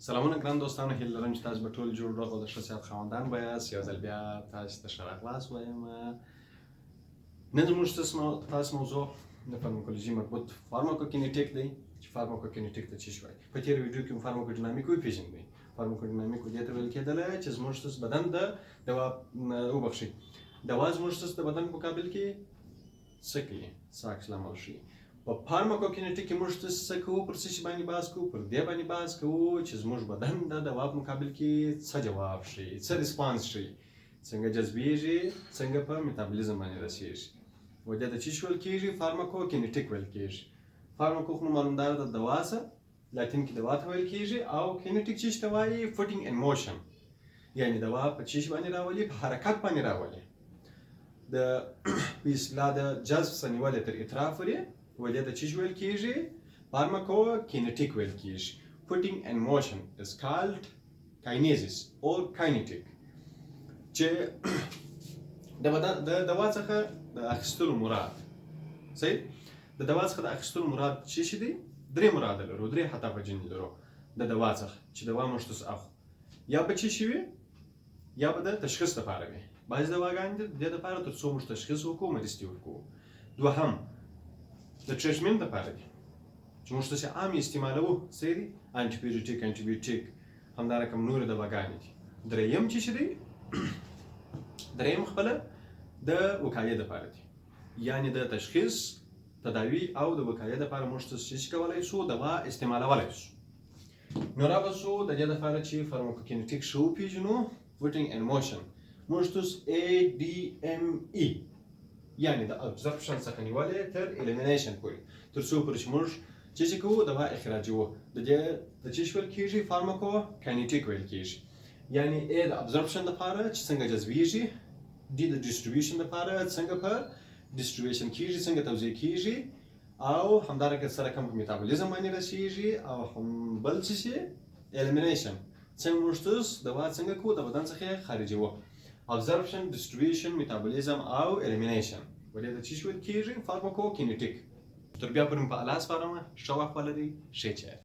سلامونه ګران دوستانو، هیله لرم چې تاسو به ټول جوړ روغ او د ښه صحت خاوندان به یاست. یو ځل بیا تاسو ته ښه راغلاست وایم. نن زموږ تاسو موضوع د فارماکولوژي مربوط فارماکوکینیټیک دی چې فارماکوکینیټیک ته څه شوی. په تېر ویډیو کې مو فارماکوډینامیک وپېژندی. فارماکوډینامیک دې ته ویل کېدله چې زموږ ستاسو بدن د دوا زموږ ستاسو د بدن په مقابل کې څه کوي، څه عکس العمل ښیي. په فارماکوکینیټیک کې موږ څه کوو، پر څه شي باندې بحث کوو، پر دې باندې بحث کوو چې زموږ بدن د دوا په مقابل کې څه جواب ښیي، څه ریسپانس ښیي، څنګه جذبیږي، څنګه په میتابولیزم باندې رسیږي. و دې ته څه ویل کېږي؟ فارماکوکینیټیک ویل کېږي. فارماکو خو معلومدار د دوا څه لاتین کې دوا ته ویل کېږي، او کینیټیک چې ته وایي فوټینګ ان موشن، یعنی دوا په څه شي باندې راولي، په حرکت باندې راولي. د په اصطلاح د جذب څخه نیولې تر اطراف پورې و دې ته څه ویل کېږي؟ فارماکوکینیټیک ویل کېږي. putting in motion is called kinesis or kinetic. چې د دوا څخه د اخیستلو مراد صحیح، د دوا څخه د اخیستلو مراد څه شي دی؟ درې مراده لرو، درې هدفه جنې لرو د دوا څخه چې دوا موږ تاسو اخلو. یا به څه شي وي، یا به د تشخیص لپاره وي. بعضې دواګانې د دې لپاره تر څو موږ تشخیص وکړو، مریضتي ورکوو. دوهم د ټریټمنټ لپاره دي چې موږ تاسې عام استعمالوو، صحیح دي، انټي بیوټیک همدارقم نورې دواګانې دي. دریم چې شي دی، دریم خپله د وقایې لپاره دي، یعنې د تشخیص، تداوي او د وقایې لپاره موږ تاسې څه کولی شو، دوا استعمالولی شو. نو رابرسو د دې لپاره چې فارماکوکینیټیک ښه وپېژنو، پوټینګ ان موشن، موږ تاسو ADME یعنی د ابزرپشن څخه نیولې تر الیمینیشن پورې، تر څو پورې چې موږ څه کوو، دوا اخراجوو. د دې د څه ویل کېږي؟ فارماکوکینیټیک ویل کېږي. یعنی A د ابزرپشن لپاره چې څنګه جذبیږي، D د ډسټریبیوشن لپاره څنګه په ډسټریبیوشن کېږي، څنګه توزیع کېږي، او همدارنګه سره کوم په میتابولیزم باندې رسیږي، او هم بل څه شي الیمینیشن، څنګه موږ تاسو دوا څنګه کوو، د بدن څخه یې خارجوو. Absorption, distribution, metabolism او elimination. ولې د څه ویل کېږي؟ فارماکوکینیټیک. تر بیا پورې په الله سپارم، ښه وخت ولرئ، ښې چای.